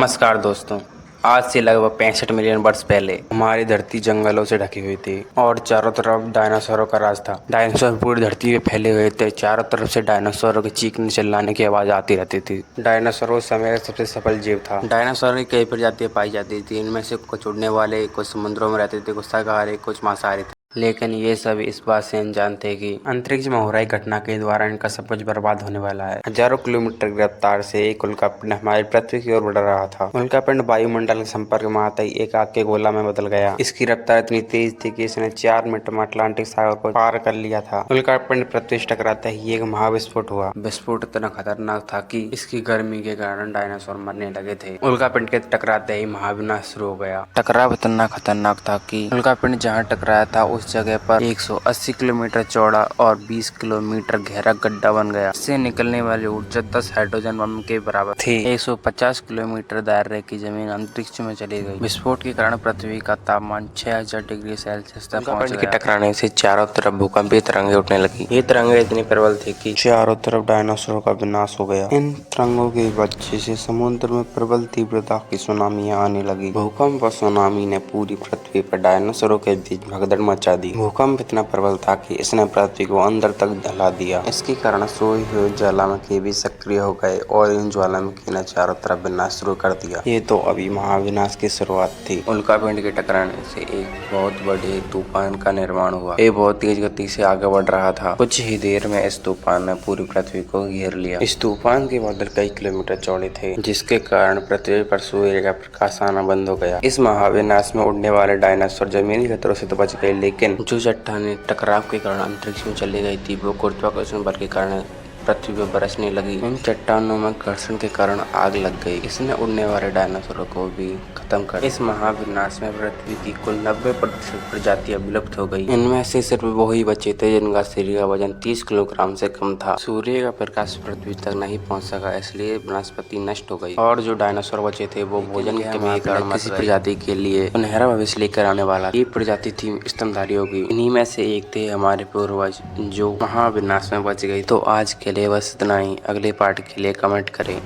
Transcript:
नमस्कार दोस्तों। आज से लगभग 65 मिलियन वर्ष पहले हमारी धरती जंगलों से ढकी हुई थी और चारों तरफ डायनासोरों का राज था। डायनासोर पूरी धरती पे फैले हुए थे। चारों तरफ से डायनासोरों के चीखने चिल्लाने की आवाज आती रहती थी। डायनासोर उस समय का सबसे सफल जीव था। डायनासोर की कई प्रजातियां पाई जाती थी। इनमें से कुछ उड़ने वाले, कुछ समुद्रों में रहते थे, कुछ शाकाहारी, कुछ मांसाहारी थे। लेकिन ये सब इस बात से अनजान थे कि अंतरिक्ष में हो रही घटना के द्वारा इनका सब कुछ बर्बाद होने वाला है। हजारों किलोमीटर की रफ्तार से एक उल्कापिंड हमारी पृथ्वी की ओर बढ़ रहा था। उल्कापिंड वायुमंडल के संपर्क में आते ही एक आग के गोला में बदल गया। इसकी रफ्तार इतनी तेज थी कि इसने 4 मिनट में अटलांटिक सागर को पार कर लिया था। उल्कापिंड पृथ्वी से टकराते ही एक महाविस्फोट हुआ। विस्फोट इतना खतरनाक था कि इसकी गर्मी के कारण डायनासोर मरने लगे थे। उल्कापिंड के टकराते ही महाविनाश शुरू हो गया। टकराव इतना खतरनाक था कि उल्कापिंड जहाँ टकराया था उस जगह पर 180 किलोमीटर चौड़ा और 20 किलोमीटर गहरा गड्ढा बन गया। इससे निकलने वाली ऊर्जा 10 हाइड्रोजन बम के बराबर थी। 150 किलोमीटर दायरे की जमीन अंतरिक्ष में चली गई। विस्फोट के कारण पृथ्वी का तापमान 6000 डिग्री सेल्सियस तक पहुंच गया। टकराने से चारों तरफ भूकंपीय तरंगें उठने लगी। ये तरंगें इतनी प्रबल थी कि चारों तरफ डायनासोरों का विनाश हो गया। इन तरंगों की वजह से समुद्र में प्रबल तीव्रता की सुनामियां आने लगी। भूकंप और सुनामी ने पूरी पृथ्वी पर डायनासोरों के बीच भगदड़ मचा दी। भूकंप इतना प्रबल था कि इसने पृथ्वी को अंदर तक ढला दिया। इसके कारण सोए हुए ज्वालामुखी भी सक्रिय हो गए और इन ज्वालामुखी ने चारों तरफ विनाश शुरू कर दिया। ये तो अभी महाविनाश की शुरुआत थी। उल्कापिंड के टकराने से एक बहुत बड़े तूफान का निर्माण हुआ। ये बहुत तेज गति से आगे बढ़ रहा था। कुछ ही देर में इस तूफान ने पूरी पृथ्वी को घेर लिया। इस तूफान के बादल कई किलोमीटर चौड़े थे, जिसके कारण पृथ्वी पर सूर्य का प्रकाश आना बंद हो गया। इस महाविनाश में उड़ने वाले डायनासोर जमीनी खतरों से तो बच गए, लेकिन जो चट्टानें टकराव के कारण अंतरिक्ष में चली गई थी वो गुरुत्वाकर्षण बल के कारण पृथ्वी पर बरसने लगी। इन चट्टानों में घर्षण के कारण आग लग गई। इसने उड़ने वाले डायनासोरों को भी खत्म कर। इस महाविनाश में पृथ्वी की कुल 90% प्रजातियां विलुप्त हो गई। इनमें से सिर्फ वो ही बचे थे जिनका शरीर का वजन 30 किलोग्राम से कम था। सूर्य का प्रकाश पृथ्वी तक नहीं पहुंच सका, इसलिए वनस्पति नष्ट हो गई और जो डायनासोर बचे थे वो भोजन की कमी के कारण किसी प्रजाति के लिए सुनहरा भविष्य लेकर आने वाला। ये प्रजाति थी स्तनधारियों की। इन्हीं में से एक थे हमारे पूर्वज जो महाविनाश में बच गई। तो आज के लिए बस इतना ही। अगले पार्ट के लिए कमेंट करें।